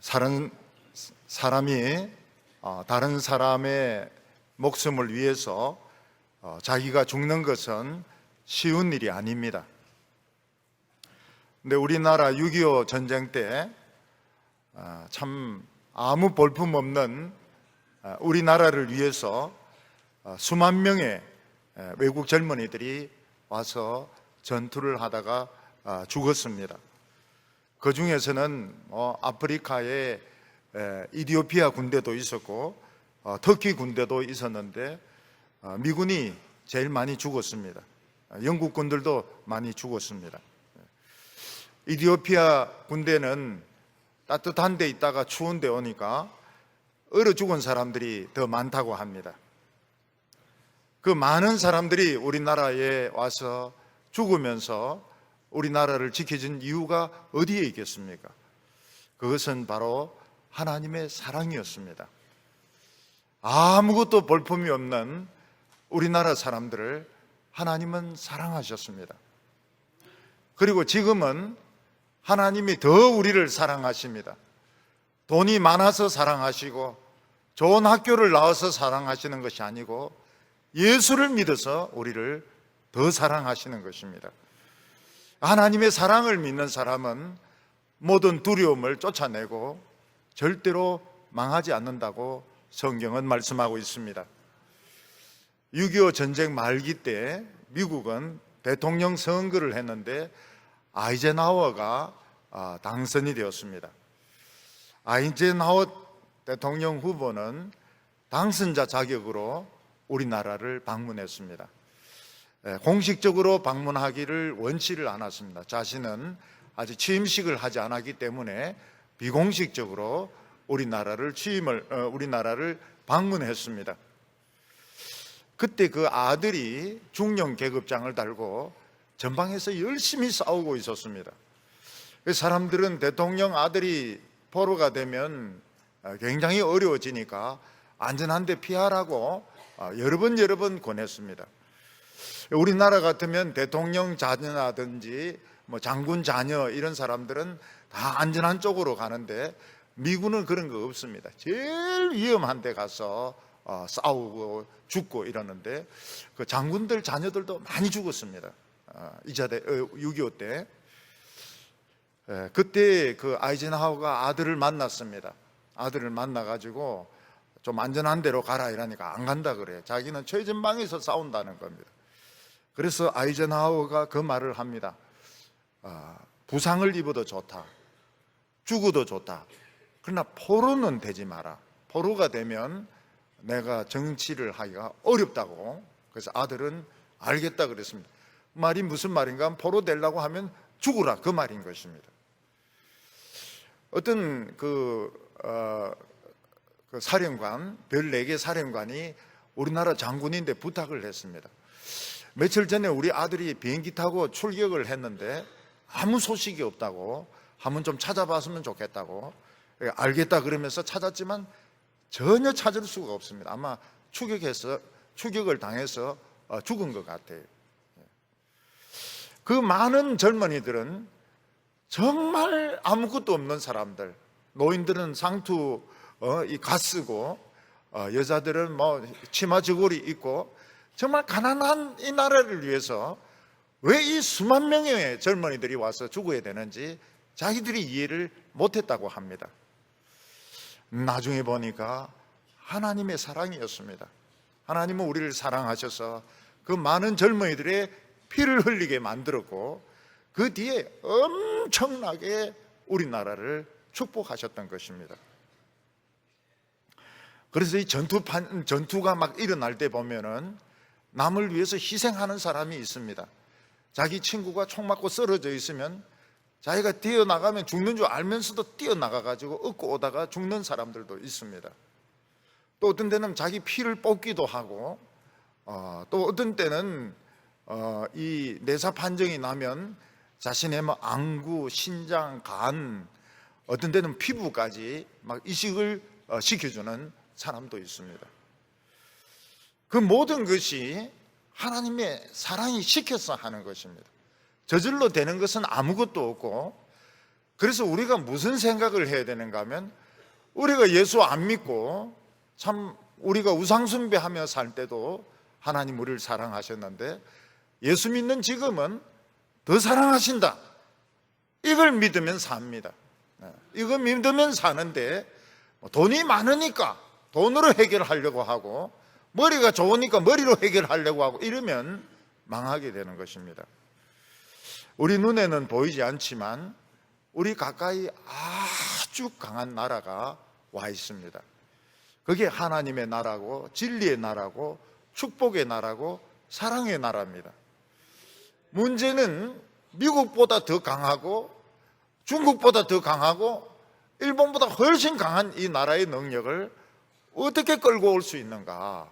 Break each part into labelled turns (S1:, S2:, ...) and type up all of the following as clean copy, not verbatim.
S1: 사람이 다른 사람의 목숨을 위해서 자기가 죽는 것은 쉬운 일이 아닙니다. 근데 우리나라 6.25 전쟁 때 참 아무 볼품없는 우리나라를 위해서 수만 명의 외국 젊은이들이 와서 전투를 하다가 죽었습니다. 그 중에서는 아프리카의 이디오피아 군대도 있었고 터키 군대도 있었는데 미군이 제일 많이 죽었습니다. 영국 군들도 많이 죽었습니다. 이디오피아 군대는 따뜻한 데 있다가 추운 데 오니까 얼어 죽은 사람들이 더 많다고 합니다. 그 많은 사람들이 우리나라에 와서 죽으면서 우리나라를 지켜준 이유가 어디에 있겠습니까? 그것은 바로 하나님의 사랑이었습니다. 아무것도 볼품이 없는 우리나라 사람들을 하나님은 사랑하셨습니다. 그리고 지금은 하나님이 더 우리를 사랑하십니다. 돈이 많아서 사랑하시고 좋은 학교를 나와서 사랑하시는 것이 아니고 예수를 믿어서 우리를 더 사랑하시는 것입니다. 하나님의 사랑을 믿는 사람은 모든 두려움을 쫓아내고 절대로 망하지 않는다고 성경은 말씀하고 있습니다. 6.25 전쟁 말기 때 미국은 대통령 선거를 했는데 아이젠하워가 당선이 되었습니다. 아이젠하워 대통령 후보는 당선자 자격으로 우리나라를 방문했습니다. 공식적으로 방문하기를 원치를 않았습니다. 자신은 아직 취임식을 하지 않았기 때문에 비공식적으로 우리나라를 방문했습니다. 그때 그 아들이 중령 계급장을 달고 전방에서 열심히 싸우고 있었습니다. 사람들은 대통령 아들이 포로가 되면 굉장히 어려워지니까 안전한 데 피하라고 여러 번 권했습니다. 우리나라 같으면 대통령 자녀라든지 장군 자녀 이런 사람들은 다 안전한 쪽으로 가는데 미군은 그런 거 없습니다. 제일 위험한 데 가서 싸우고 죽고 이러는데 그 장군들 자녀들도 많이 죽었습니다. 6.25 때. 그때 그 아이젠하워가 아들을 만났습니다. 아들을 만나가지고 좀 안전한 데로 가라 이러니까 안 간다 그래요. 자기는 최전방에서 싸운다는 겁니다. 그래서 아이젠하워가 그 말을 합니다. 부상을 입어도 좋다. 죽어도 좋다. 그러나 포로는 되지 마라. 포로가 되면 내가 정치를 하기가 어렵다고. 그래서 아들은 알겠다 그랬습니다. 말이 무슨 말인가 하면 포로 되려고 하면 죽으라 그 말인 것입니다. 어떤 그 사령관, 별 4개 사령관이 우리나라 장군인데 부탁을 했습니다. 며칠 전에 우리 아들이 비행기 타고 출격을 했는데 아무 소식이 없다고, 한번 좀 찾아봤으면 좋겠다고. 알겠다 그러면서 찾았지만 전혀 찾을 수가 없습니다. 아마 추격을 당해서 죽은 것 같아요. 그 많은 젊은이들은 정말 아무것도 없는 사람들, 노인들은 상투 가쓰고 여자들은 치마 저고리 입고 정말 가난한 이 나라를 위해서 왜 이 수만 명의 젊은이들이 와서 죽어야 되는지 자기들이 이해를 못했다고 합니다. 나중에 보니까 하나님의 사랑이었습니다. 하나님은 우리를 사랑하셔서 그 많은 젊은이들의 피를 흘리게 만들었고 그 뒤에 엄청나게 우리나라를 축복하셨던 것입니다. 그래서 이 전투가 막 일어날 때 보면은 남을 위해서 희생하는 사람이 있습니다. 자기 친구가 총 맞고 쓰러져 있으면 자기가 뛰어나가면 죽는 줄 알면서도 뛰어나가가지고 얻고 오다가 죽는 사람들도 있습니다. 또 어떤 때는 자기 피를 뽑기도 하고 또 어떤 때는 이 내사 판정이 나면 자신의 안구, 신장, 간, 어떤 때는 피부까지 막 이식을 시켜주는 사람도 있습니다. 그 모든 것이 하나님의 사랑이 시켜서 하는 것입니다. 저절로 되는 것은 아무것도 없고 그래서 우리가 무슨 생각을 해야 되는가 하면, 우리가 예수 안 믿고 참 우리가 우상숭배하며 살 때도 하나님 우리를 사랑하셨는데, 예수 믿는 지금은 더 사랑하신다, 이걸 믿으면 삽니다. 이거 믿으면 사는데, 돈이 많으니까 돈으로 해결하려고 하고, 머리가 좋으니까 머리로 해결하려고 하고 이러면 망하게 되는 것입니다. 우리 눈에는 보이지 않지만 우리 가까이 아주 강한 나라가 와 있습니다. 그게 하나님의 나라고, 진리의 나라고, 축복의 나라고, 사랑의 나라입니다. 문제는 미국보다 더 강하고, 중국보다 더 강하고, 일본보다 훨씬 강한 이 나라의 능력을 어떻게 끌고 올 수 있는가?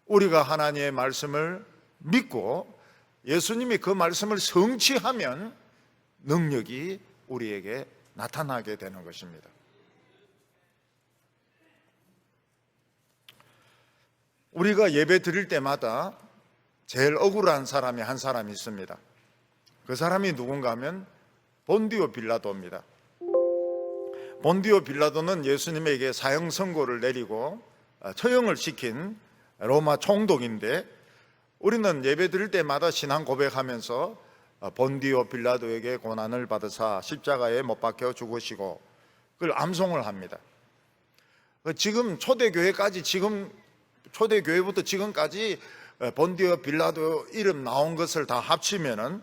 S1: 우리가 하나님의 말씀을 믿고 예수님이 그 말씀을 성취하면 능력이 우리에게 나타나게 되는 것입니다. 우리가 예배 드릴 때마다 제일 억울한 사람이 한 사람이 있습니다. 그 사람이 누군가 하면 본디오 빌라도입니다. 본디오 빌라도는 예수님에게 사형 선고를 내리고 처형을 시킨 로마 총독인데, 우리는 예배 드릴 때마다 신앙 고백하면서 본디오 빌라도에게 고난을 받으사 십자가에 못 박혀 죽으시고, 그걸 암송을 합니다. 지금 초대교회부터 지금까지 본디오 빌라도 이름 나온 것을 다 합치면은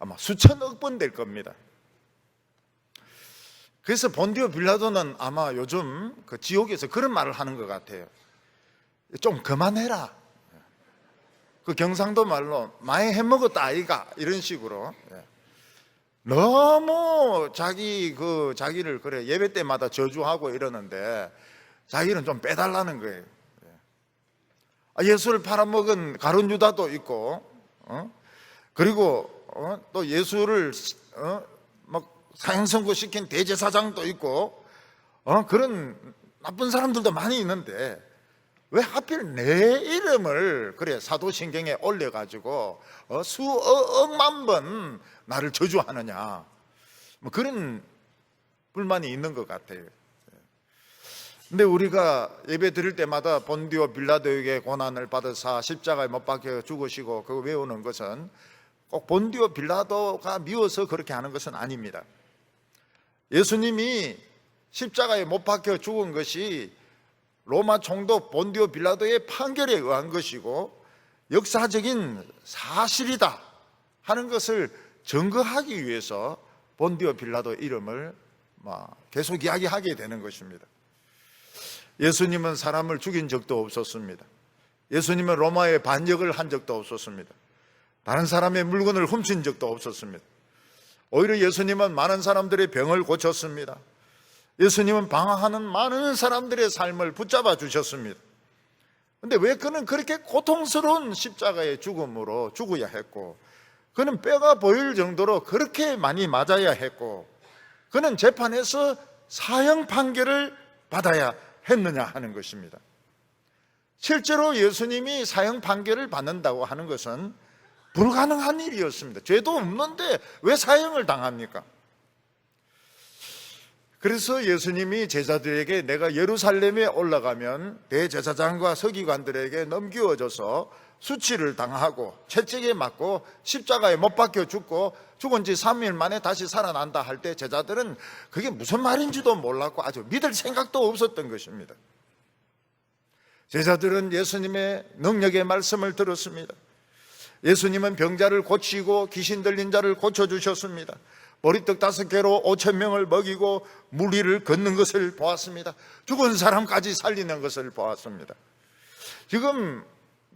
S1: 아마 수천억 번 될 겁니다. 그래서 본디오 빌라도는 아마 요즘 그 지옥에서 그런 말을 하는 것 같아요. 좀 그만해라. 그 경상도 말로 많이 해먹었다 아이가, 이런 식으로 너무 자기를 그래 예배 때마다 저주하고 이러는데 자기는 좀 빼달라는 거예요. 예수를 팔아먹은 가룟 유다도 있고, 그리고 또 예수를 막 사형 선고시킨 대제사장도 있고, 그런 나쁜 사람들도 많이 있는데 왜 하필 내 이름을 그래 사도신경에 올려가지고 수억만 번 나를 저주하느냐, 뭐 그런 불만이 있는 것 같아요. 근데 우리가 예배 드릴 때마다 본디오 빌라도에게 고난을 받으사 십자가에 못 박혀 죽으시고 그거 외우는 것은 꼭 본디오 빌라도가 미워서 그렇게 하는 것은 아닙니다. 예수님이 십자가에 못 박혀 죽은 것이 로마 총독 본디오 빌라도의 판결에 의한 것이고 역사적인 사실이다 하는 것을 증거하기 위해서 본디오 빌라도 이름을 계속 이야기하게 되는 것입니다. 예수님은 사람을 죽인 적도 없었습니다. 예수님은 로마에 반역을 한 적도 없었습니다. 다른 사람의 물건을 훔친 적도 없었습니다. 오히려 예수님은 많은 사람들의 병을 고쳤습니다. 예수님은 방황하는 많은 사람들의 삶을 붙잡아 주셨습니다. 그런데 왜 그는 그렇게 고통스러운 십자가의 죽음으로 죽어야 했고, 그는 뼈가 보일 정도로 그렇게 많이 맞아야 했고, 그는 재판에서 사형 판결을 받아야 했느냐 하는 것입니다. 실제로 예수님이 사형 판결을 받는다고 하는 것은 불가능한 일이었습니다. 죄도 없는데 왜 사형을 당합니까? 그래서 예수님이 제자들에게 내가 예루살렘에 올라가면 대제사장과 서기관들에게 넘겨져서 수치를 당하고 채찍에 맞고 십자가에 못 박혀 죽고 죽은 지 3일 만에 다시 살아난다 할 때 제자들은 그게 무슨 말인지도 몰랐고 아주 믿을 생각도 없었던 것입니다. 제자들은 예수님의 능력의 말씀을 들었습니다. 예수님은 병자를 고치고 귀신 들린 자를 고쳐주셨습니다. 보리떡 5개로 5,000명을 먹이고 물 위를 걷는 것을 보았습니다. 죽은 사람까지 살리는 것을 보았습니다. 지금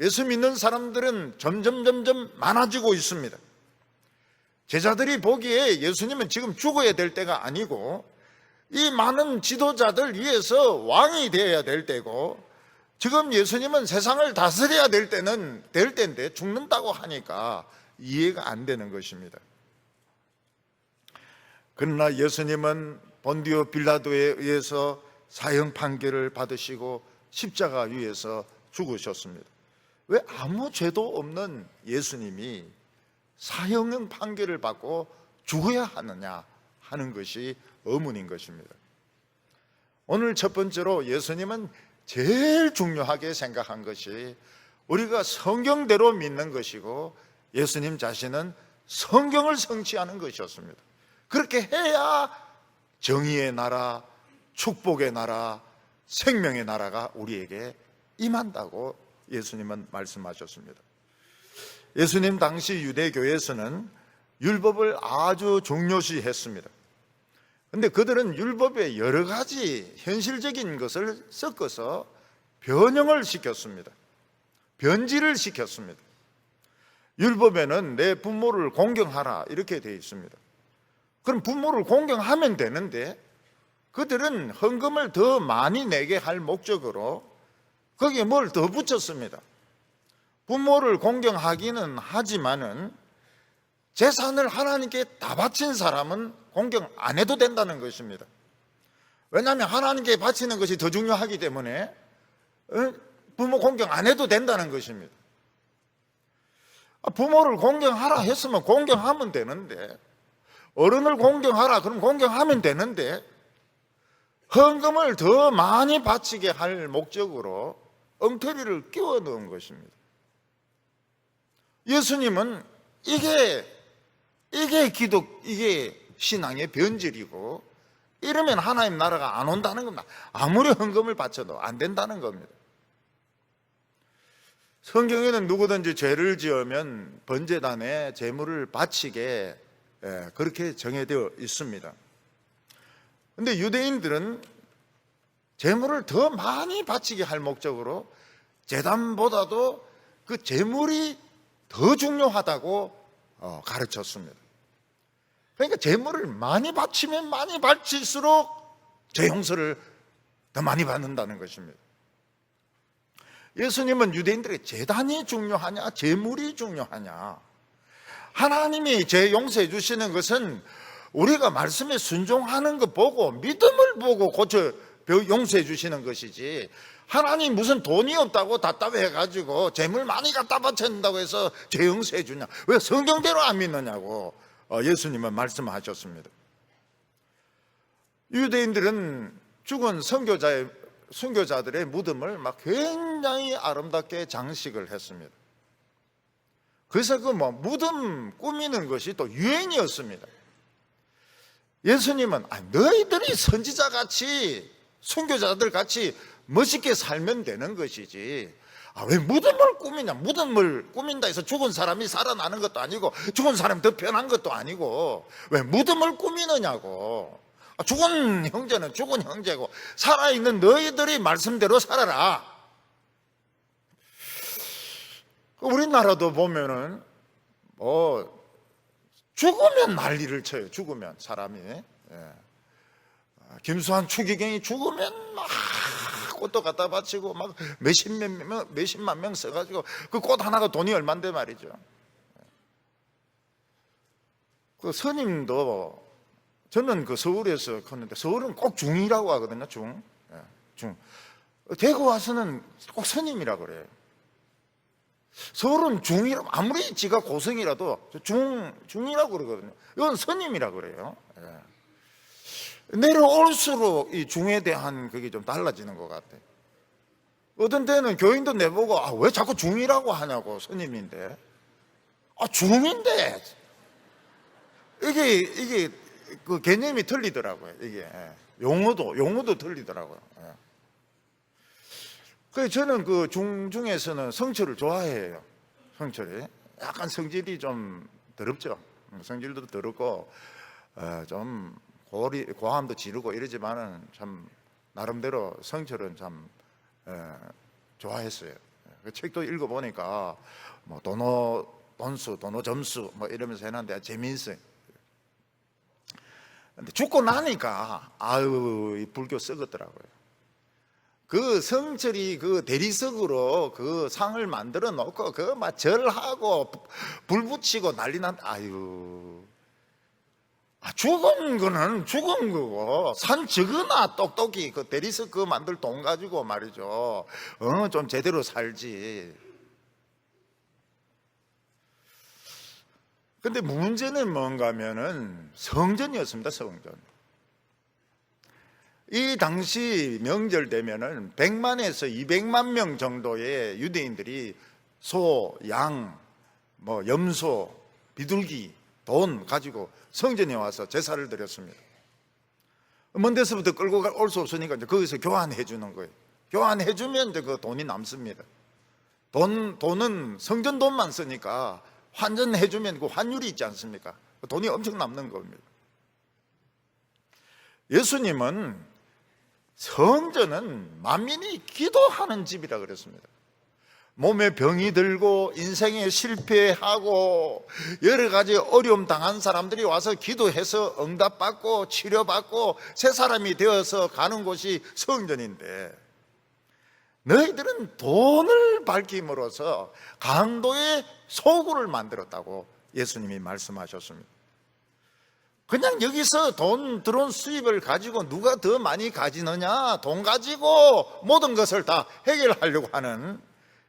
S1: 예수 믿는 사람들은 점점 많아지고 있습니다. 제자들이 보기에 예수님은 지금 죽어야 될 때가 아니고 이 많은 지도자들 위해서 왕이 되어야 될 때고, 지금 예수님은 세상을 다스려야 될 때인데 죽는다고 하니까 이해가 안 되는 것입니다. 그러나 예수님은 본디오 빌라도에 의해서 사형 판결을 받으시고 십자가 위에서 죽으셨습니다. 왜 아무 죄도 없는 예수님이 사형 판결을 받고 죽어야 하느냐 하는 것이 의문인 것입니다. 오늘 첫 번째로 예수님은 제일 중요하게 생각한 것이 우리가 성경대로 믿는 것이고 예수님 자신은 성경을 성취하는 것이었습니다. 그렇게 해야 정의의 나라, 축복의 나라, 생명의 나라가 우리에게 임한다고 예수님은 말씀하셨습니다. 예수님 당시 유대교에서는 율법을 아주 중요시했습니다. 그런데 그들은 율법에 여러 가지 현실적인 것을 섞어서 변형을 시켰습니다. 변질을 시켰습니다. 율법에는 내 부모를 공경하라 이렇게 되어 있습니다. 그럼 부모를 공경하면 되는데 그들은 헌금을 더 많이 내게 할 목적으로 거기에 뭘 더 붙였습니다. 부모를 공경하기는 하지만은 재산을 하나님께 다 바친 사람은 공경 안 해도 된다는 것입니다. 왜냐하면 하나님께 바치는 것이 더 중요하기 때문에 부모 공경 안 해도 된다는 것입니다. 부모를 공경하라 했으면 공경하면 되는데, 어른을 공경하라 그럼 공경하면 되는데, 헌금을 더 많이 바치게 할 목적으로 엉터리를 끼워 넣은 것입니다. 예수님은 이게 신앙의 변질이고, 이러면 하나님 나라가 안 온다는 겁니다. 아무리 헌금을 바쳐도 안 된다는 겁니다. 성경에는 누구든지 죄를 지으면 번제단에 제물을 바치게 그렇게 정해되어 있습니다. 그런데 유대인들은 제물을 더 많이 바치게 할 목적으로 제단보다도 그 제물이 더 중요하다고 가르쳤습니다. 그러니까 제물을 많이 바치면 많이 바칠수록 죄 용서를 더 많이 받는다는 것입니다. 예수님은 유대인들에게 제단이 중요하냐 제물이 중요하냐, 하나님이 죄 용서해 주시는 것은 우리가 말씀에 순종하는 거 보고 믿음을 보고 고쳐 용서해 주시는 것이지, 하나님 무슨 돈이 없다고 답답해가지고 재물 많이 갖다 바친다고 해서 죄 용서해 주냐, 왜 성경대로 안 믿느냐고 예수님은 말씀하셨습니다. 유대인들은 죽은 선교자들의 무덤을 막 굉장히 아름답게 장식을 했습니다. 그래서 무덤 꾸미는 것이 또 유행이었습니다. 예수님은 너희들이 선지자같이 선교자들 같이 멋있게 살면 되는 것이지, 왜 무덤을 꾸미냐, 무덤을 꾸민다 해서 죽은 사람이 살아나는 것도 아니고 죽은 사람이 더 편한 것도 아니고 왜 무덤을 꾸미느냐고. 죽은 형제는 죽은 형제고 살아있는 너희들이 말씀대로 살아라. 우리나라도 보면은 죽으면 난리를 쳐요. 죽으면 사람이 김수환 추기경이 죽으면 막 꽃도 갖다 바치고 막 몇십만 명 써가지고 그 꽃 하나가 돈이 얼만데 말이죠. 그 스님도 저는 그 서울에서 컸는데 서울은 꼭 중이라고 하거든요. 중. 대구 와서는 꼭 스님이라고 그래요. 서울은 중이라고, 아무리 지가 고성이라도 중이라고 그러거든요. 이건 스님이라고 그래요. 내려올수록 이 중에 대한 그게 좀 달라지는 것 같아요. 어떤 때는 교인도 내보고 왜 자꾸 중이라고 하냐고, 스님인데. 중인데. 이게 그 개념이 틀리더라고요. 이게 용어도 틀리더라고요. 그래서 저는 그 중에서는 성철을 좋아해요. 성철이 약간 성질이 좀 더럽죠. 성질도 더럽고 좀 고함도 지르고 이러지만은 참 나름대로 성철은 참 좋아했어요. 그 책도 읽어보니까 뭐 돈수, 점수 뭐 이러면서 해놨는데 재미있어요. 근데 죽고 나니까 이 불교 썩었더라고요. 그 성철이 그 대리석으로 그 상을 만들어 놓고 그 막 절하고 불 붙이고 난리 죽은 거는 죽은 거고 산 적으나 똑똑히 그 대리석 그 만들 돈 가지고 말이죠. 좀 제대로 살지. 근데 문제는 뭔가 하면은 성전이었습니다. 성전. 이 당시 명절 되면은 100만에서 200만 명 정도의 유대인들이 소, 양, 염소, 비둘기, 돈 가지고 성전에 와서 제사를 드렸습니다. 먼 데서부터 끌고 올 수 없으니까 이제 거기서 교환해 주는 거예요. 교환해 주면 이제 그 돈이 남습니다. 돈은 성전 돈만 쓰니까 환전해 주면 그 환율이 있지 않습니까? 돈이 엄청 남는 겁니다. 예수님은 성전은 만민이 기도하는 집이라 그랬습니다. 몸에 병이 들고 인생에 실패하고 여러 가지 어려움 당한 사람들이 와서 기도해서 응답받고 치료받고 새 사람이 되어서 가는 곳이 성전인데, 너희들은 돈을 밝힘으로써 강도의 소굴을 만들었다고 예수님이 말씀하셨습니다. 그냥 여기서 돈 들어온 수입을 가지고 누가 더 많이 가지느냐, 돈 가지고 모든 것을 다 해결하려고 하는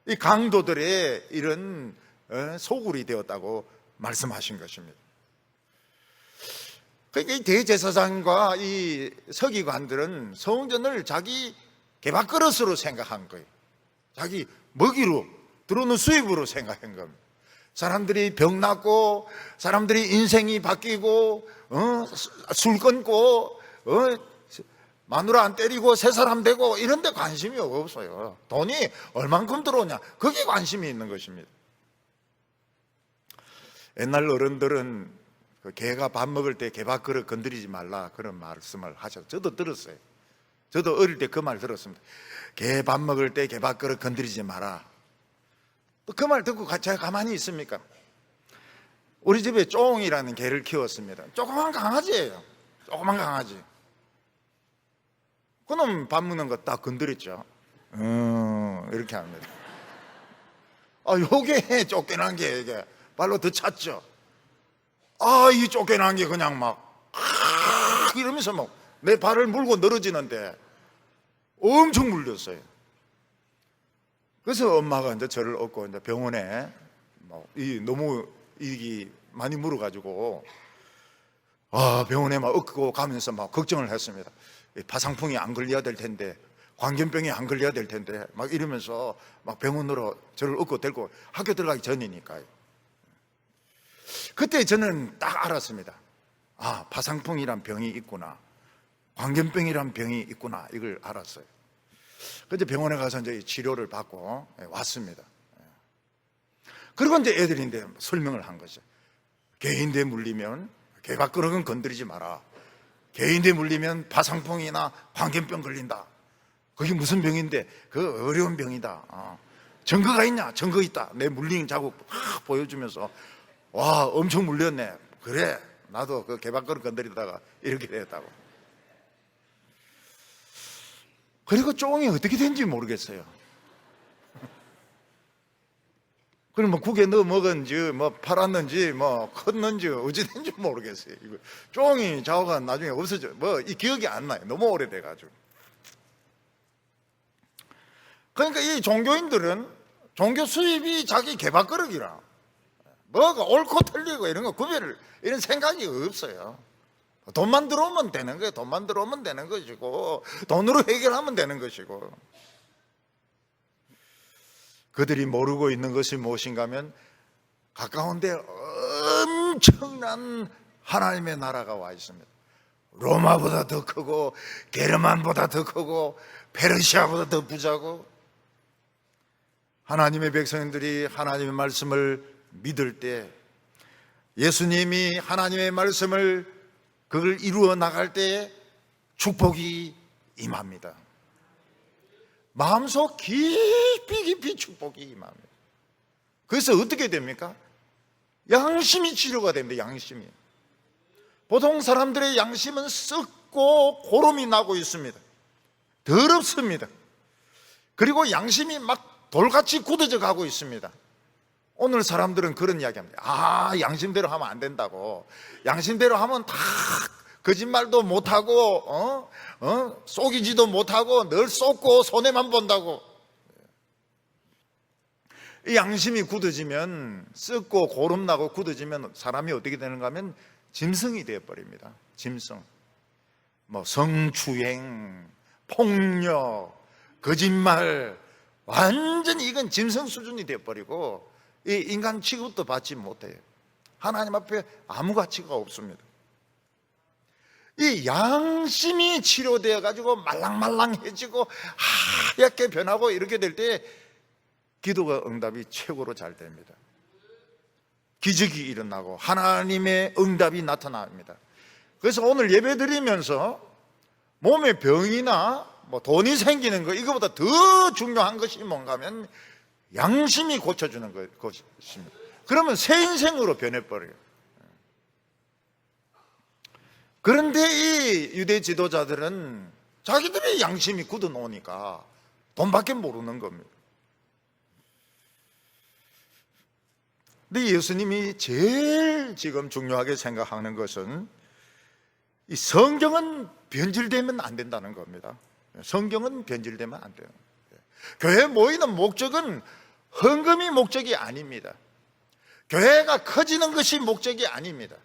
S1: 이 강도들의 이런 소굴이 되었다고 말씀하신 것입니다. 그러니까 이 대제사장과 이 서기관들은 성전을 자기 개밥그릇으로 생각한 거예요. 자기 먹이로 들어오는 수입으로 생각한 겁니다. 사람들이 병 낫고 사람들이 인생이 바뀌고 술 끊고 마누라 안 때리고 새 사람 되고 이런 데 관심이 없어요. 돈이 얼만큼 들어오냐, 거기에 관심이 있는 것입니다. 옛날 어른들은 개가 밥 먹을 때 개밥그릇 건드리지 말라 그런 말씀을 하셨어요. 저도 들었어요. 저도 어릴 때 그 말 들었습니다. 개 밥 먹을 때 개밥그릇 건드리지 마라. 그 말 듣고 제가 가만히 있습니까? 우리 집에 쫑이라는 개를 키웠습니다. 조그만 강아지예요. 조그만 강아지. 그놈 밥 먹는 거 딱 건드렸죠. 이렇게 합니다. 요게 쫓겨난 게 이게 발로 더 찼죠. 이 쫓겨난 게 그냥 막 이러면서 막 내 발을 물고 늘어지는데 엄청 물렸어요. 그래서 엄마가 이제 저를 업고 이제 병원에 너무 이게 많이 물어가지고 병원에 막 업고 가면서 막 걱정을 했습니다. 파상풍이 안 걸려야 될 텐데, 광견병이 안 걸려야 될 텐데, 막 이러면서 막 병원으로 저를 업고 데리고 학교 들어가기 전이니까요. 그때 저는 딱 알았습니다. 파상풍이란 병이 있구나, 광견병이란 병이 있구나, 이걸 알았어요. 그래서 병원에 가서 이제 치료를 받고 왔습니다. 그리고 이제 애들인데 설명을 한 거죠. 개인대 물리면 개밥그릇은 건드리지 마라. 개인대 물리면 파상풍이나 광견병 걸린다. 그게 무슨 병인데? 그 어려운 병이다. 증거가 있냐? 증거 있다. 내 물린 자국 보여주면서 와, 엄청 물렸네. 그래, 나도 그 개밥그릇 건드리다가 이렇게 됐다고. 그리고 쫑이 어떻게 된지 모르겠어요. 그럼 국에 넣어 먹었는지 팔았는지 컸는지 어찌 된지 모르겠어요. 이거 쫑이 좌우가 나중에 없어져. 이 기억이 안 나요. 너무 오래돼가지고. 그러니까 이 종교인들은 종교 수입이 자기 개밥그릇이라 뭐가 옳고 틀리고 이런 거 구별을, 이런 생각이 없어요. 돈만 들어오면 되는 거예요. 돈만 들어오면 되는 것이고, 돈으로 해결하면 되는 것이고. 그들이 모르고 있는 것이 무엇인가 하면 가까운데 엄청난 하나님의 나라가 와 있습니다. 로마보다 더 크고 게르만보다 더 크고 페르시아보다 더 부자고, 하나님의 백성들이 하나님의 말씀을 믿을 때, 예수님이 하나님의 말씀을 그걸 이루어 나갈 때 축복이 임합니다. 마음속 깊이 축복이 임합니다. 그래서 어떻게 됩니까? 양심이 치료가 됩니다. 양심이. 보통 사람들의 양심은 썩고 고름이 나고 있습니다. 더럽습니다. 그리고 양심이 막 돌같이 굳어져 가고 있습니다. 오늘 사람들은 그런 이야기합니다. 양심대로 하면 안 된다고. 양심대로 하면 다 거짓말도 못하고 속이지도 못하고 늘 속고 손해만 본다고. 이 양심이 굳어지면, 썩고 고름나고 굳어지면 사람이 어떻게 되는가 하면 짐승이 되어버립니다. 짐승. 뭐 성추행, 폭력, 거짓말, 완전히 이건 짐승 수준이 되어버리고 이 인간 취급도 받지 못해요. 하나님 앞에 아무 가치가 없습니다. 이 양심이 치료되어 가지고 말랑말랑해지고 하얗게 변하고 이렇게 될 때 기도가 응답이 최고로 잘 됩니다. 기적이 일어나고 하나님의 응답이 나타납니다. 그래서 오늘 예배 드리면서 몸에 병이나 뭐 돈이 생기는 거, 이거보다 더 중요한 것이 뭔가 하면 양심이 고쳐주는 것입니다. 그러면 새 인생으로 변해버려요. 그런데 이 유대 지도자들은 자기들의 양심이 굳어놓으니까 돈밖에 모르는 겁니다. 근데 예수님이 제일 지금 중요하게 생각하는 것은 이 성경은 변질되면 안 된다는 겁니다. 성경은 변질되면 안 돼요. 교회에 모이는 목적은 헌금이 목적이 아닙니다. 교회가 커지는 것이 목적이 아닙니다.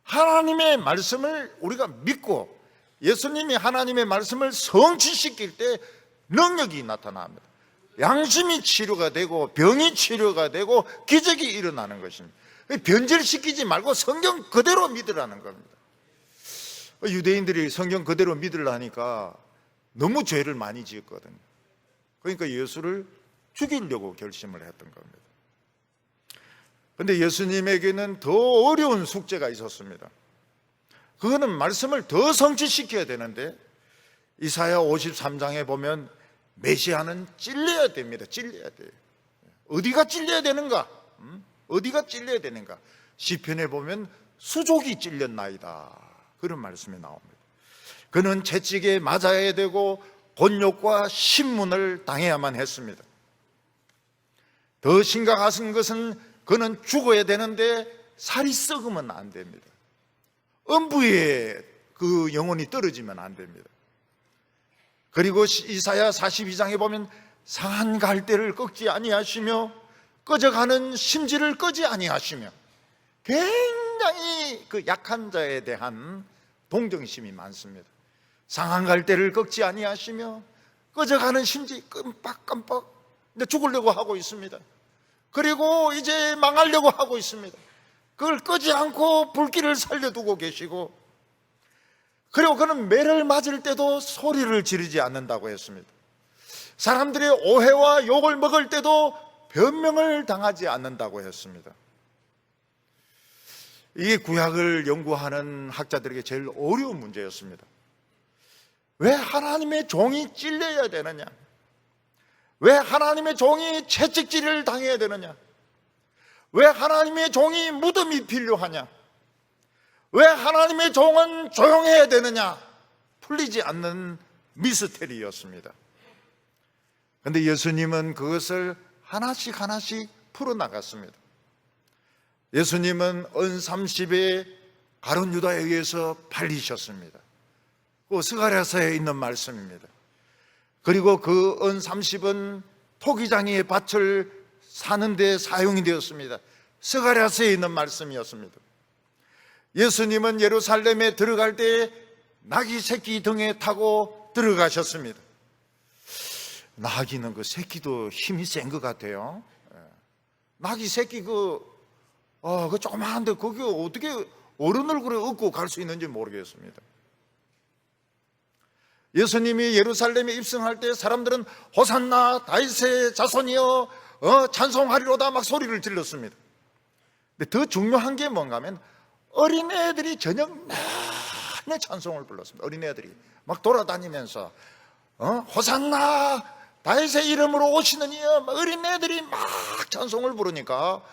S1: 하나님의 말씀을 우리가 믿고 예수님이 하나님의 말씀을 성취시킬 때 능력이 나타납니다. 양심이 치료가 되고 병이 치료가 되고 기적이 일어나는 것입니다. 변질시키지 말고 성경 그대로 믿으라는 겁니다. 유대인들이 성경 그대로 믿으려니까 너무 죄를 많이 지었거든요. 그러니까 예수를 죽이려고 결심을 했던 겁니다. 그런데 예수님에게는 더 어려운 숙제가 있었습니다. 그거는 말씀을 더 성취시켜야 되는데 이사야 53장에 보면 메시아는 찔려야 됩니다. 찔려야 돼요. 어디가 찔려야 되는가? 어디가 찔려야 되는가? 시편에 보면 수족이 찔렸나이다, 그런 말씀이 나옵니다. 그는 채찍에 맞아야 되고 곤욕과 신문을 당해야만 했습니다. 더 심각한 것은 그는 죽어야 되는데 살이 썩으면 안 됩니다. 음부에 그 영혼이 떨어지면 안 됩니다. 그리고 이사야 42장에 보면 상한 갈대를 꺾지 아니하시며 꺼져가는 심지를 끄지 아니하시며, 굉장히 그 약한 자에 대한 동정심이 많습니다. 상한 갈대를 꺾지 아니하시며 꺼져가는 심지 끔빡끔빡 죽으려고 하고 있습니다. 그리고 이제 망하려고 하고 있습니다. 그걸 끄지 않고 불길을 살려두고 계시고, 그리고 그는 매를 맞을 때도 소리를 지르지 않는다고 했습니다. 사람들의 오해와 욕을 먹을 때도 변명을 당하지 않는다고 했습니다. 이게 구약을 연구하는 학자들에게 제일 어려운 문제였습니다. 왜 하나님의 종이 찔려야 되느냐? 왜 하나님의 종이 채찍질을 당해야 되느냐? 왜 하나님의 종이 무덤이 필요하냐? 왜 하나님의 종은 조용해야 되느냐? 풀리지 않는 미스테리였습니다. 그런데 예수님은 그것을 하나씩 하나씩 풀어나갔습니다. 예수님은 은 30에 가룟 유다에 의해서 팔리셨습니다. 그 스가랴서에 있는 말씀입니다. 그리고 그 은 30은 토기장이의 밭을 사는 데 사용이 되었습니다. 스가랴서에 있는 말씀이었습니다. 예수님은 예루살렘에 들어갈 때 나귀 새끼 등에 타고 들어가셨습니다. 나귀는 그 새끼도 힘이 센 것 같아요. 나귀 새끼 그 조그마한데 그게 어떻게 어른을 그래 업고 갈 수 있는지 모르겠습니다. 예수님이 예루살렘에 입성할 때 사람들은 호산나 다윗의 자손이여 찬송하리로다 막 소리를 질렀습니다. 근데 더 중요한 게 뭔가 하면 어린애들이 저녁 내내 찬송을 불렀습니다. 어린애들이 막 돌아다니면서 호산나 다윗의 이름으로 오시는 이여, 어린애들이 막 찬송을 부르니까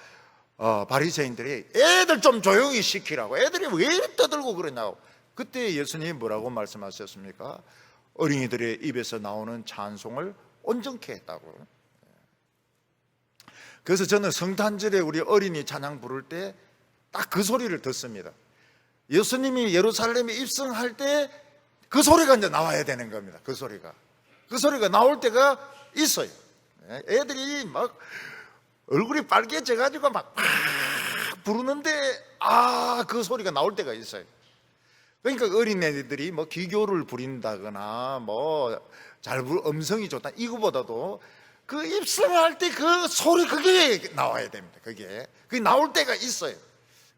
S1: 바리새인들이 애들 좀 조용히 시키라고, 애들이 왜 이렇게 떠들고 그러냐고. 그때 예수님이 뭐라고 말씀하셨습니까? 어린이들의 입에서 나오는 찬송을 온전케 했다고. 그래서 저는 성탄절에 우리 어린이 찬양 부를 때 딱 그 소리를 듣습니다. 예수님이 예루살렘에 입성할 때 그 소리가 이제 나와야 되는 겁니다. 그 소리가 나올 때가 있어요. 애들이 막 얼굴이 빨개져가지고 막 부르는데 그 소리가 나올 때가 있어요. 그러니까 어린애들이 뭐 기교를 부린다거나 음성이 좋다 이거보다도 그 입성할 때 그 소리 그게 나와야 됩니다. 그게 나올 때가 있어요.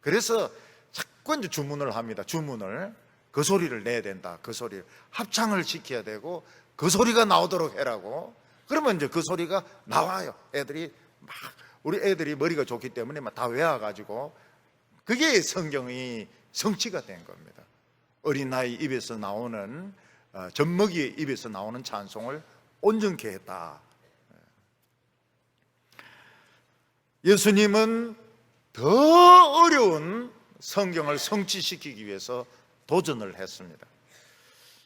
S1: 그래서 자꾸 이제 주문을 합니다. 주문을 그 소리를 내야 된다. 그 소리를 합창을 시켜야 되고 그 소리가 나오도록 해라고. 그러면 이제 그 소리가 나와요. 우리 애들이 머리가 좋기 때문에 막 다 외워가지고 그게 성경이 성취가 된 겁니다. 어린아이 입에서 나오는 젖먹이의 입에서 나오는 찬송을 온전케 했다. 예수님은 더 어려운 성경을 성취시키기 위해서 도전을 했습니다.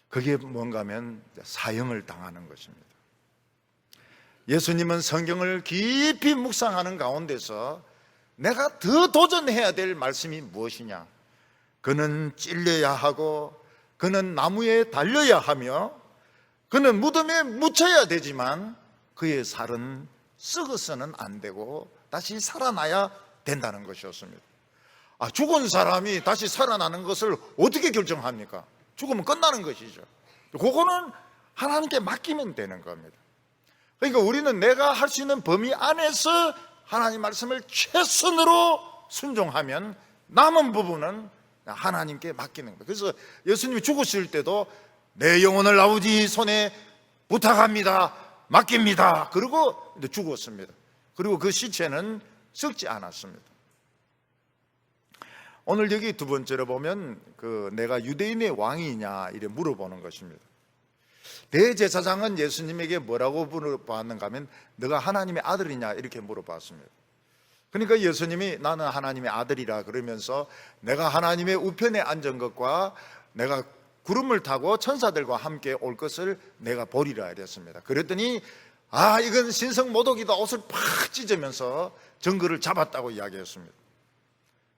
S1: 그게 뭔가 하면 사형을 당하는 것입니다. 예수님은 성경을 깊이 묵상하는 가운데서 내가 더 도전해야 될 말씀이 무엇이냐? 그는 찔려야 하고 그는 나무에 달려야 하며 그는 무덤에 묻혀야 되지만 그의 살은 썩어서는 안 되고 다시 살아나야 된다는 것이었습니다. 죽은 사람이 다시 살아나는 것을 어떻게 결정합니까? 죽으면 끝나는 것이죠. 그거는 하나님께 맡기면 되는 겁니다. 그러니까 우리는 내가 할 수 있는 범위 안에서 하나님 말씀을 최선으로 순종하면 남은 부분은 하나님께 맡기는 거예요. 그래서 예수님이 죽으실 때도 내 영혼을 아버지 손에 부탁합니다, 맡깁니다, 그리고 이제 죽었습니다. 그리고 그 시체는 썩지 않았습니다. 오늘 여기 두 번째로 보면 내가 유대인의 왕이냐 이래 물어보는 것입니다. 대제사장은 예수님에게 뭐라고 물어봤는가 하면 너가 하나님의 아들이냐 이렇게 물어봤습니다. 그러니까 예수님이 나는 하나님의 아들이라 그러면서 내가 하나님의 우편에 앉은 것과 내가 구름을 타고 천사들과 함께 올 것을 내가 보리라 이랬습니다. 그랬더니 이건 신성모독이다, 옷을 팍 찢으면서 증거를 잡았다고 이야기했습니다.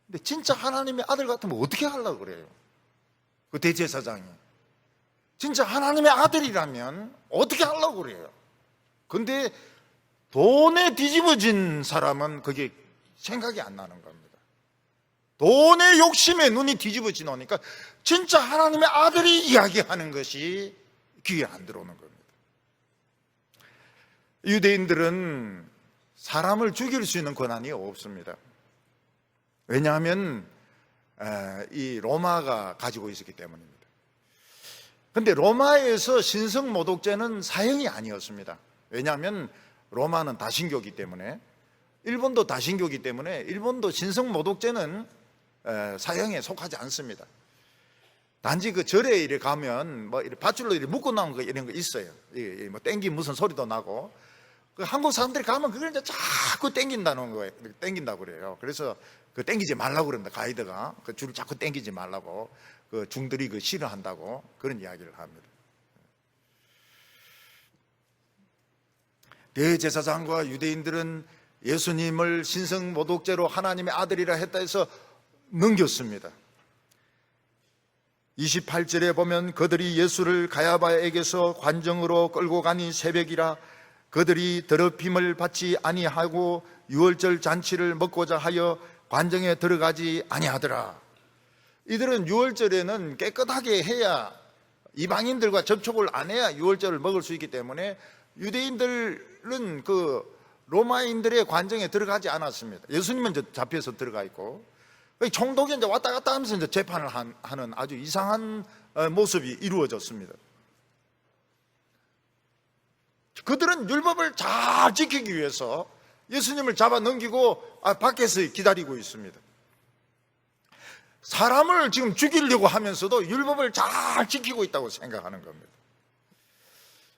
S1: 근데 진짜 하나님의 아들 같으면 어떻게 하려고 그래요? 그 대제사장이 진짜 하나님의 아들이라면 어떻게 하려고 그래요? 근데 돈에 뒤집어진 사람은 그게 생각이 안 나는 겁니다. 돈의 욕심에 눈이 뒤집어지 놓으니까 진짜 하나님의 아들이 이야기하는 것이 귀에 안 들어오는 겁니다. 유대인들은 사람을 죽일 수 있는 권한이 없습니다. 왜냐하면 이 로마가 가지고 있었기 때문입니다. 그런데 로마에서 신성모독죄는 사형이 아니었습니다. 왜냐하면 로마는 다신교이기 때문에, 일본도 다신교이기 때문에 일본도 신성모독죄는 사형에 속하지 않습니다. 단지 그 절에 이래 가면 이렇게 밧줄로 이렇게 묶어 나온 거 이런 거 있어요. 땡기 무슨 소리도 나고. 그 한국 사람들이 가면 그걸 이제 자꾸 땡긴다는 거예요. 땡긴다고 그래요. 그래서 그 땡기지 말라고 그런다. 가이드가 그 줄을 자꾸 땡기지 말라고, 그 중들이 그 싫어한다고 그런 이야기를 합니다. 대제사장과 유대인들은 예수님을 신성모독죄로 하나님의 아들이라 했다 해서 넘겼습니다. 28절에 보면 그들이 예수를 가야바에게서 관정으로 끌고 가니 새벽이라 그들이 더럽힘을 받지 아니하고 유월절 잔치를 먹고자 하여 관정에 들어가지 아니하더라. 이들은 유월절에는 깨끗하게 해야, 이방인들과 접촉을 안 해야 유월절을 먹을 수 있기 때문에 유대인들은 그 로마인들의 관정에 들어가지 않았습니다. 예수님은 이제 잡혀서 들어가 있고, 총독이 이제 왔다 갔다 하면서 이제 재판을 하는 아주 이상한 모습이 이루어졌습니다. 그들은 율법을 잘 지키기 위해서 예수님을 잡아 넘기고 밖에서 기다리고 있습니다. 사람을 지금 죽이려고 하면서도 율법을 잘 지키고 있다고 생각하는 겁니다.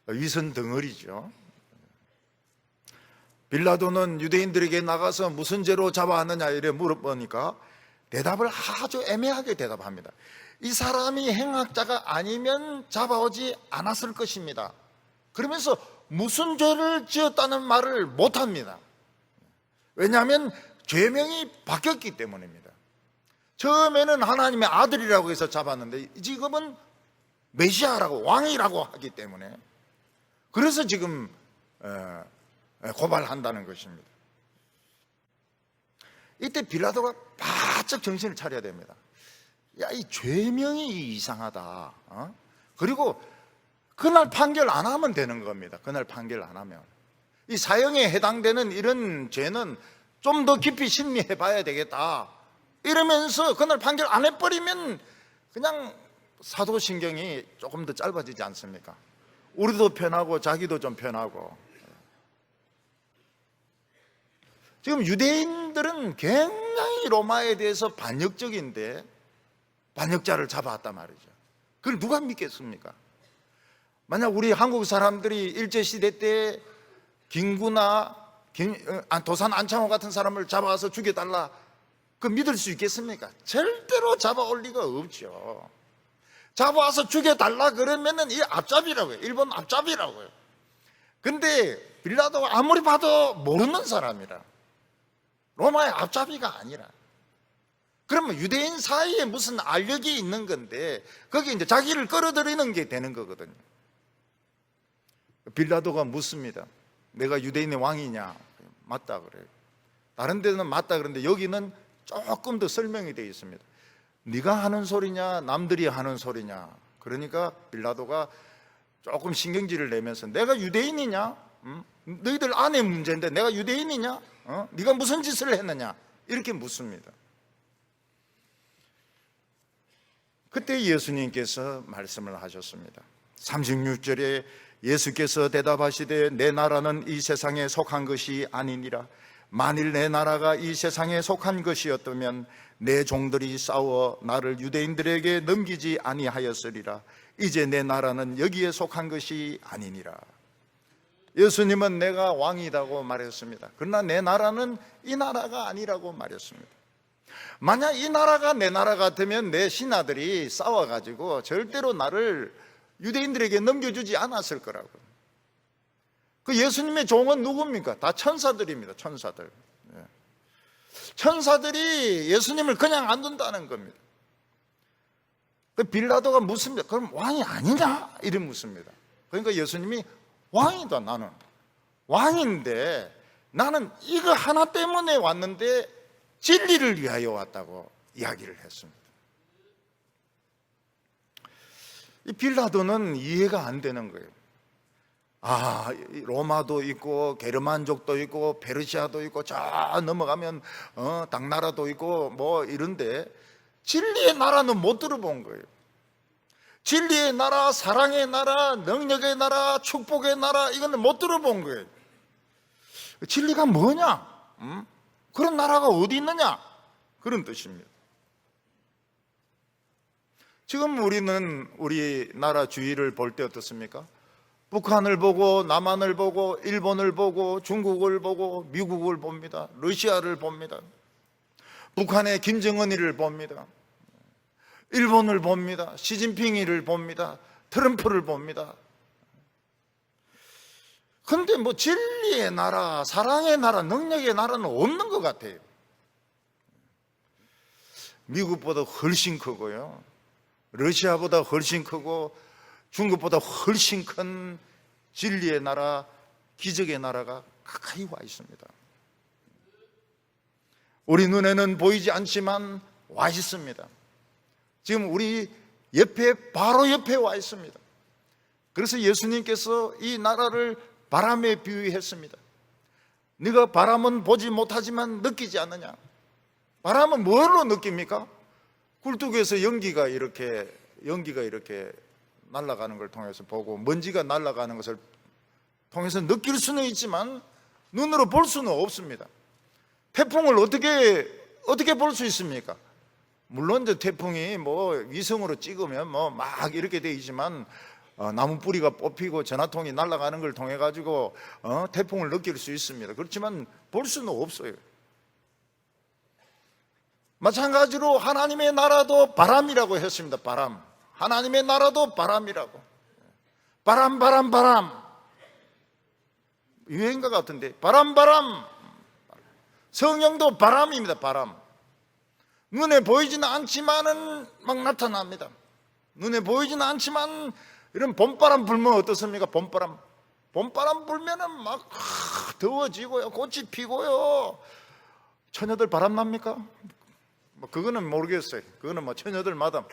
S1: 위선 덩어리죠. 빌라도는 유대인들에게 나가서 무슨 죄로 잡아왔느냐 이래 물어보니까 대답을 아주 애매하게 대답합니다. 이 사람이 행악자가 아니면 잡아오지 않았을 것입니다. 그러면서 무슨 죄를 지었다는 말을 못합니다. 왜냐하면 죄명이 바뀌었기 때문입니다. 처음에는 하나님의 아들이라고 해서 잡았는데 지금은 메시아라고, 왕이라고 하기 때문에, 그래서 지금 고발한다는 것입니다. 이때 빌라도가 바짝 정신을 차려야 됩니다. 야, 이 죄명이 이상하다. 그리고 그날 판결 안 하면 되는 겁니다. 그날 판결 안 하면. 이 사형에 해당되는 이런 죄는 좀 더 깊이 심리해 봐야 되겠다. 이러면서 그날 판결 안 해버리면 그냥 사도신경이 조금 더 짧아지지 않습니까? 우리도 편하고 자기도 좀 편하고. 지금 유대인들은 굉장히 로마에 대해서 반역적인데 반역자를 잡아왔단 말이죠. 그걸 누가 믿겠습니까? 만약 우리 한국 사람들이 일제시대 때 김구나 도산 안창호 같은 사람을 잡아와서 죽여달라, 그 믿을 수 있겠습니까? 절대로 잡아올 리가 없죠. 잡아와서 죽여달라 그러면은 이 앞잡이라고요. 일본 앞잡이라고요. 근데 빌라도가 아무리 봐도 모르는 사람이라, 로마의 앞잡이가 아니라, 그러면 유대인 사이에 무슨 알력이 있는 건데 거기 이제 자기를 끌어들이는 게 되는 거거든요. 빌라도가 묻습니다. 내가 유대인의 왕이냐? 맞다 그래요. 다른 데는 맞다 그러는데 여기는 조금 더 설명이 되어 있습니다. 네가 하는 소리냐 남들이 하는 소리냐. 그러니까 빌라도가 조금 신경질을 내면서 내가 유대인이냐? 너희들 안의 문제인데 내가 유대인이냐? 네가 무슨 짓을 했느냐? 이렇게 묻습니다. 그때 예수님께서 말씀을 하셨습니다. 36절에 예수께서 대답하시되 내 나라는 이 세상에 속한 것이 아니니라. 만일 내 나라가 이 세상에 속한 것이었다면 내 종들이 싸워 나를 유대인들에게 넘기지 아니하였으리라. 이제 내 나라는 여기에 속한 것이 아니니라. 예수님은 내가 왕이라고 말했습니다. 그러나 내 나라는 이 나라가 아니라고 말했습니다. 만약 이 나라가 내 나라 같으면 내 신하들이 싸워가지고 절대로 나를 유대인들에게 넘겨주지 않았을 거라고. 그 예수님의 종은 누굽니까? 다 천사들입니다. 천사들. 천사들이 예수님을 그냥 안 둔다는 겁니다. 그 빌라도가 묻습니다. 그럼 왕이 아니냐? 이래 묻습니다. 그러니까 예수님이 왕이다. 나는 왕인데 나는 이거 하나 때문에 왔는데 진리를 위하여 왔다고 이야기를 했습니다. 이 빌라도는 이해가 안 되는 거예요. 로마도 있고 게르만족도 있고 페르시아도 있고 저 넘어가면 당나라도 있고 뭐 이런데 진리의 나라는 못 들어본 거예요. 진리의 나라, 사랑의 나라, 능력의 나라, 축복의 나라, 이거는 못 들어본 거예요. 진리가 뭐냐? 그런 나라가 어디 있느냐? 그런 뜻입니다. 지금 우리는 우리나라 주위를 볼 때 어떻습니까? 북한을 보고 남한을 보고 일본을 보고 중국을 보고 미국을 봅니다. 러시아를 봅니다. 북한의 김정은이를 봅니다. 일본을 봅니다. 시진핑이를 봅니다. 트럼프를 봅니다. 그런데 뭐 진리의 나라, 사랑의 나라, 능력의 나라는 없는 것 같아요. 미국보다 훨씬 크고요, 러시아보다 훨씬 크고 중국보다 훨씬 큰 진리의 나라, 기적의 나라가 가까이 와 있습니다. 우리 눈에는 보이지 않지만 와 있습니다. 지금 우리 옆에, 바로 옆에 와 있습니다. 그래서 예수님께서 이 나라를 바람에 비유했습니다. 네가 바람은 보지 못하지만 느끼지 않느냐? 바람은 뭘로 느낍니까? 굴뚝에서 연기가 이렇게 날아가는 걸 통해서 보고 먼지가 날아가는 것을 통해서 느낄 수는 있지만 눈으로 볼 수는 없습니다. 태풍을 어떻게 볼 수 있습니까? 물론 이제 태풍이 뭐 위성으로 찍으면 뭐 막 이렇게 돼 있지만 나무 뿌리가 뽑히고 전화통이 날아가는 걸 통해 가지고 태풍을 느낄 수 있습니다. 그렇지만 볼 수는 없어요. 마찬가지로 하나님의 나라도 바람이라고 했습니다. 바람. 하나님의 나라도 바람이라고. 바람. 유행가 같은데 바람. 성령도 바람입니다. 바람. 눈에 보이지는 않지만은 막 나타납니다. 눈에 보이지는 않지만 이런 봄바람 불면 어떻습니까? 봄바람 불면은 막 더워지고요, 꽃이 피고요, 처녀들 바람 납니까? 뭐 그거는 모르겠어요. 그거는 뭐 처녀들마다.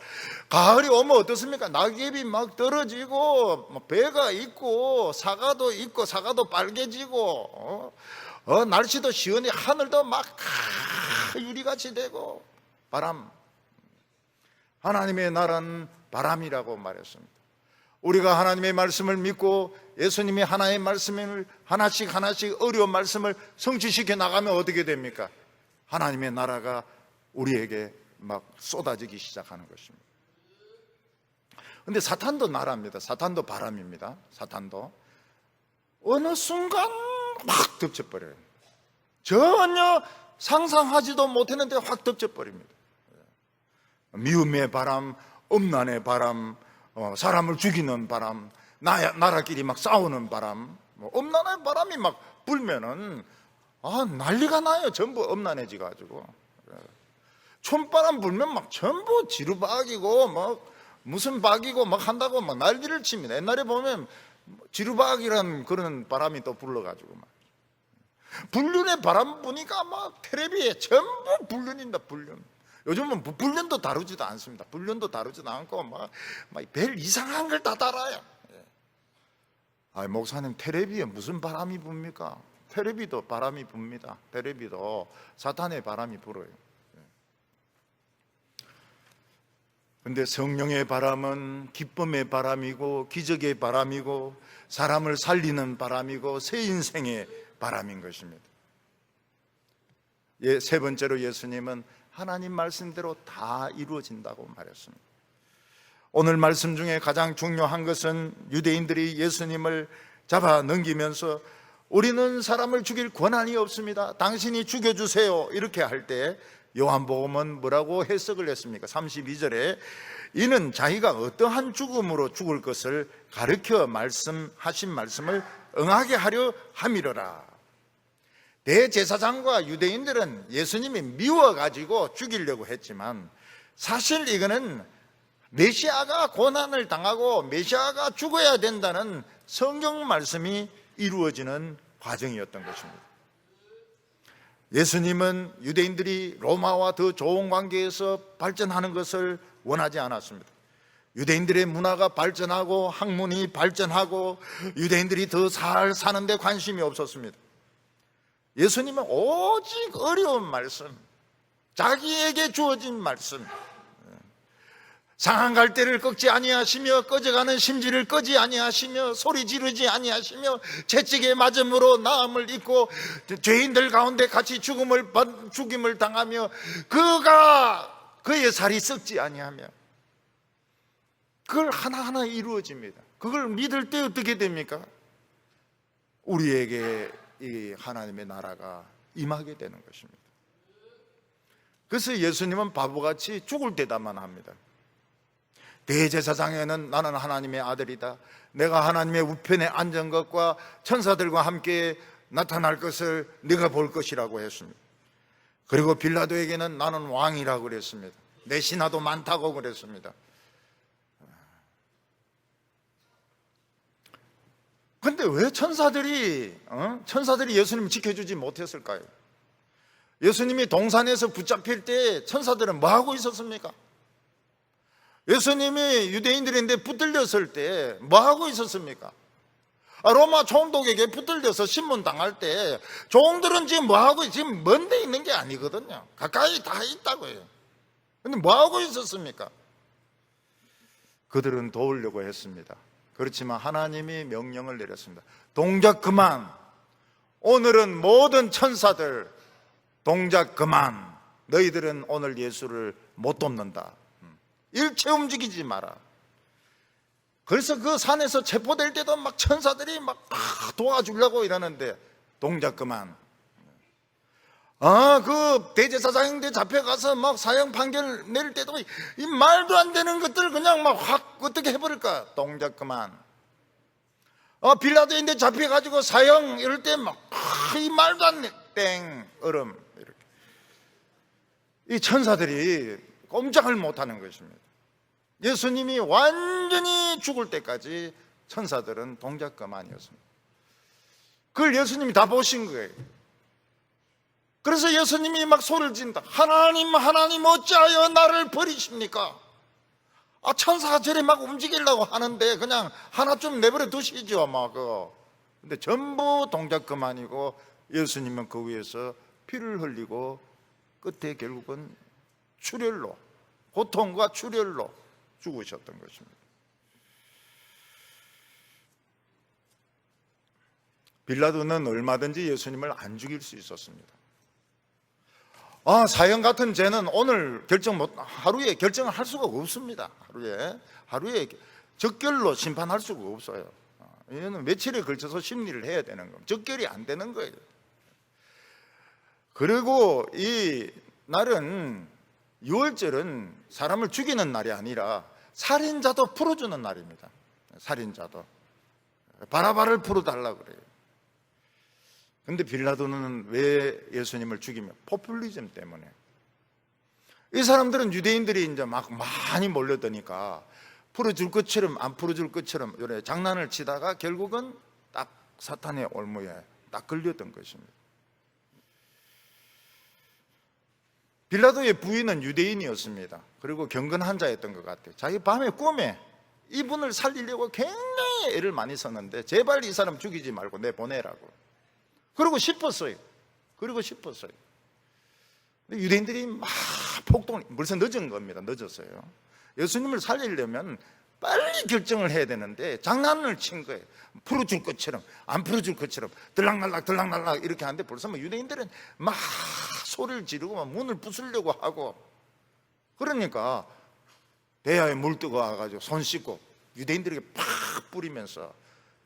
S1: 가을이 오면 어떻습니까? 낙엽이 막 떨어지고 뭐 배가 있고 사과도 있고 사과도 빨개지고 날씨도 시원히 하늘도 막 유리같이 되고 바람. 하나님의 나라는 바람이라고 말했습니다. 우리가 하나님의 말씀을 믿고 예수님이 하나의 말씀을 하나씩 어려운 말씀을 성취시켜 나가면 어떻게 됩니까? 하나님의 나라가 우리에게 막 쏟아지기 시작하는 것입니다. 그런데 사탄도 나라입니다. 사탄도 바람입니다. 사탄도 어느 순간 확 덮쳐버려요. 전혀 상상하지도 못했는데 확 덮쳐버립니다. 미움의 바람, 음란의 바람, 사람을 죽이는 바람, 나라끼리 막 싸우는 바람, 음란의 바람이 막 불면은 난리가 나요. 전부 음란해지가지고. 촌바람 불면 막 전부 지루박이고 막 무슨 박이고 막 한다고 막 난리를 칩니다. 옛날에 보면 지루박이라는 그런 바람이 또 불러가지고 막 불륜의 바람 부니까 막 텔레비에 전부 불륜입니다. 불륜. 요즘은 불륜도 다루지도 않습니다. 불륜도 다루지도 않고 막 별 이상한 걸 다 달아요. 목사님, 텔레비에 무슨 바람이 붑니까? 텔레비도 바람이 붑니다. 텔레비도 사탄의 바람이 불어요. 그런데 성령의 바람은 기쁨의 바람이고 기적의 바람이고 사람을 살리는 바람이고 새 인생의 바람인 것입니다. 세 번째로 예수님은 하나님 말씀대로 다 이루어진다고 말했습니다. 오늘 말씀 중에 가장 중요한 것은 유대인들이 예수님을 잡아 넘기면서 우리는 사람을 죽일 권한이 없습니다. 당신이 죽여주세요. 이렇게 할 때 요한복음은 뭐라고 해석을 했습니까? 32절에 이는 자기가 어떠한 죽음으로 죽을 것을 가르쳐 말씀하신 말씀을 응하게 하려 함이로라. 대제사장과 유대인들은 예수님이 미워가지고 죽이려고 했지만 사실 이거는 메시아가 고난을 당하고 메시아가 죽어야 된다는 성경 말씀이 이루어지는 과정이었던 것입니다. 예수님은 유대인들이 로마와 더 좋은 관계에서 발전하는 것을 원하지 않았습니다. 유대인들의 문화가 발전하고 학문이 발전하고 유대인들이 더 잘 사는 데 관심이 없었습니다. 예수님은 오직 어려운 말씀, 자기에게 주어진 말씀, 상한 갈대를 꺾지 아니하시며 꺼져가는 심지를 끄지 아니하시며 소리 지르지 아니하시며 채찍에 맞음으로 나음을 입고 죄인들 가운데 같이 죽임을 당하며 그의 살이 썩지 아니하며 그걸 하나하나 이루어집니다. 그걸 믿을 때 어떻게 됩니까? 우리에게 이 하나님의 나라가 임하게 되는 것입니다. 그래서 예수님은 바보같이 죽을 때다만 합니다. 대제사장에는 나는 하나님의 아들이다, 내가 하나님의 우편에 앉은 것과 천사들과 함께 나타날 것을 네가 볼 것이라고 했습니다. 그리고 빌라도에게는 나는 왕이라고 그랬습니다. 내 신하도 많다고 그랬습니다. 그런데 왜 천사들이 예수님을 지켜주지 못했을까요? 예수님이 동산에서 붙잡힐 때 천사들은 뭐하고 있었습니까? 예수님이 유대인들인데 붙들렸을 때 뭐하고 있었습니까? 로마 총독에게 붙들려서 신문당할 때 종들은 지금 뭐하고 지금 먼 데 있는 게 아니거든요. 가까이 다 있다고요. 근데 뭐하고 있었습니까? 그들은 도우려고 했습니다. 그렇지만 하나님이 명령을 내렸습니다. 동작 그만. 오늘은 모든 천사들 동작 그만. 너희들은 오늘 예수를 못 돕는다. 일체 움직이지 마라. 그래서 그 산에서 체포될 때도 막 천사들이 막 도와주려고 이러는데 동작 그만. 그 대제사장인데 잡혀가서 막 사형 판결 내릴 때도 이 말도 안 되는 것들 그냥 막 확 어떻게 해버릴까? 동작 그만. 빌라도인데 잡혀가지고 사형 이럴 때 막 이 말도 안 돼. 땡 얼음 이렇게. 이 천사들이 꼼짝을 못하는 것입니다. 예수님이 완전히 죽을 때까지 천사들은 동작 그만이었습니다. 그걸 예수님이 다 보신 거예요. 그래서 예수님이 막 소리를 지른다. 하나님, 하나님, 어찌하여 나를 버리십니까? 천사가 저리 막 움직이려고 하는데 그냥 하나 좀 내버려 두시죠, 막. 근데 전부 동작 그만이고 예수님은 그 위에서 피를 흘리고 끝에 결국은 출혈로, 고통과 출혈로 죽으셨던 것입니다. 빌라도는 얼마든지 예수님을 안 죽일 수 있었습니다. 사형 같은 죄는 오늘 하루에 결정을 할 수가 없습니다. 하루에 적결로 심판할 수가 없어요. 이거는 며칠에 걸쳐서 심리를 해야 되는 겁니다. 적결이 안 되는 거예요. 그리고 이 날은 6월절은 사람을 죽이는 날이 아니라 살인자도 풀어주는 날입니다. 살인자도 바라바를 풀어달라고 그래요. 근데 빌라도는 왜 예수님을 죽이며? 포퓰리즘 때문에. 이 사람들은 유대인들이 이제 막 많이 몰려드니까 풀어줄 것처럼 안 풀어줄 것처럼 이래 장난을 치다가 결국은 딱 사탄의 올무에 딱 걸렸던 것입니다. 빌라도의 부인은 유대인이었습니다. 그리고 경건한 자였던 것 같아요. 자기 밤에 꿈에 이분을 살리려고 굉장히 애를 많이 썼는데 제발 이 사람 죽이지 말고 내보내라고. 그러고 싶었어요. 유대인들이 막 폭동을, 벌써 늦은 겁니다. 늦었어요. 예수님을 살리려면 빨리 결정을 해야 되는데 장난을 친 거예요. 풀어줄 것처럼 안 풀어줄 것처럼 들락날락 이렇게 하는데 벌써 유대인들은 막 소리를 지르고 막 문을 부수려고 하고, 그러니까 대야에 물 뜨고 와가지고 손 씻고 유대인들에게 팍 뿌리면서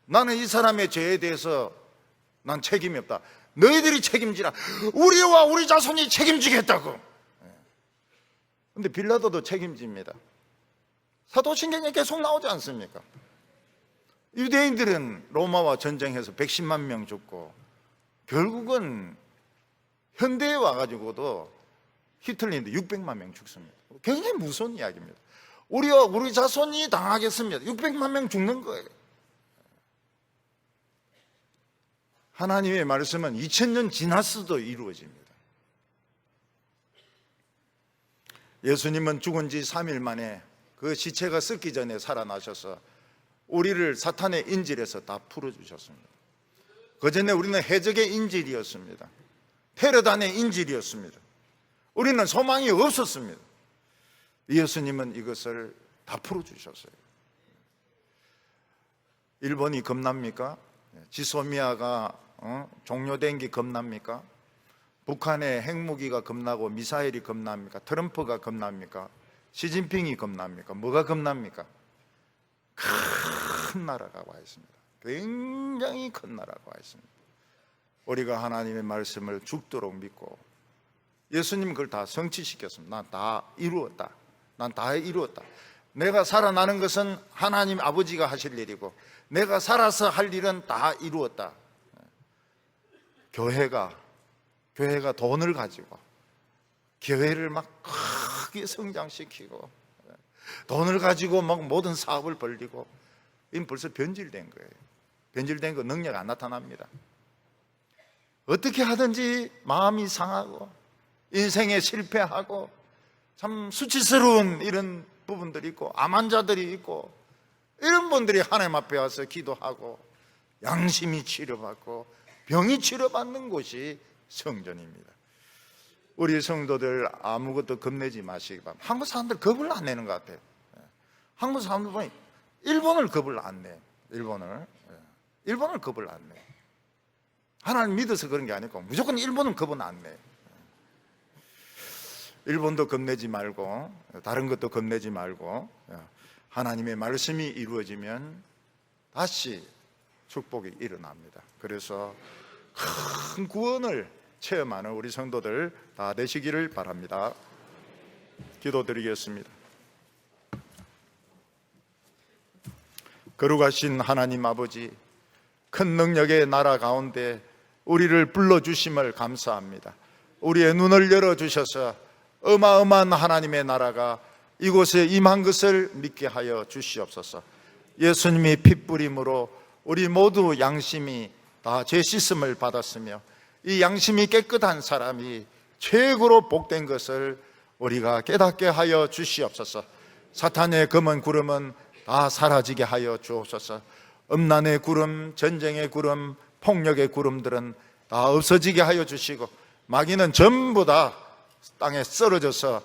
S1: 나는 이 사람의 죄에 대해서 난 책임이 없다. 너희들이 책임지라. 우리와 우리 자손이 책임지겠다고. 근데 빌라도도 책임집니다. 사도신경에 계속 나오지 않습니까? 유대인들은 로마와 전쟁해서 110만 명 죽고 결국은 현대에 와가지고도 히틀러인데 600만 명 죽습니다. 굉장히 무서운 이야기입니다. 우리와 우리 자손이 당하겠습니다. 600만 명 죽는 거예요. 하나님의 말씀은 2000년 지났어도 이루어집니다. 예수님은 죽은 지 3일 만에 그 시체가 썩기 전에 살아나셔서 우리를 사탄의 인질에서 다 풀어주셨습니다. 그전에 우리는 해적의 인질이었습니다. 테러단의 인질이었습니다. 우리는 소망이 없었습니다. 예수님은 이것을 다 풀어주셨어요. 일본이 겁납니까? 지소미아가 종료된 게 겁납니까? 북한의 핵무기가 겁나고 미사일이 겁납니까? 트럼프가 겁납니까? 시진핑이 겁납니까? 뭐가 겁납니까? 큰 나라가 와 있습니다. 굉장히 큰 나라가 와 있습니다. 우리가 하나님의 말씀을 죽도록 믿고 예수님 그걸 다 성취시켰습니다. 난 다 이루었다. 난 다 이루었다. 내가 살아나는 것은 하나님 아버지가 하실 일이고 내가 살아서 할 일은 다 이루었다. 교회가 돈을 가지고 교회를 막 크게 성장시키고 돈을 가지고 막 모든 사업을 벌리고, 이건 벌써 변질된 거예요. 변질된 거 능력 안 나타납니다. 어떻게 하든지 마음이 상하고 인생에 실패하고 참 수치스러운 이런 부분들이 있고 암 환자들이 있고, 이런 분들이 하나님 앞에 와서 기도하고 양심이 치료받고 병이 치료받는 곳이 성전입니다. 우리 성도들 아무것도 겁내지 마시기 바랍니다. 한국 사람들 겁을 안 내는 것 같아요. 한국 사람들 보니 일본을 겁을 안 내. 일본을 겁을 안 내. 하나님 믿어서 그런 게 아니고 무조건 일본은 겁은 안 내. 일본도 겁내지 말고 다른 것도 겁내지 말고 하나님의 말씀이 이루어지면 다시 축복이 일어납니다. 그래서 큰 구원을 체험하는 우리 성도들 다 되시기를 바랍니다. 기도드리겠습니다. 거룩하신 하나님 아버지, 큰 능력의 나라 가운데 우리를 불러주심을 감사합니다. 우리의 눈을 열어주셔서 어마어마한 하나님의 나라가 이곳에 임한 것을 믿게 하여 주시옵소서. 예수님이 피 뿌림으로 우리 모두 양심이 다 죄 씻음을 받았으며 이 양심이 깨끗한 사람이 최고로 복된 것을 우리가 깨닫게 하여 주시옵소서. 사탄의 검은 구름은 다 사라지게 하여 주옵소서. 음란의 구름, 전쟁의 구름, 폭력의 구름들은 다 없어지게 하여 주시고, 마귀는 전부 다 땅에 쓰러져서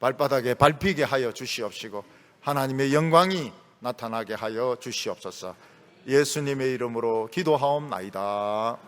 S1: 발바닥에 밟히게 하여 주시옵시고, 하나님의 영광이 나타나게 하여 주시옵소서. 예수님의 이름으로 기도하옵나이다.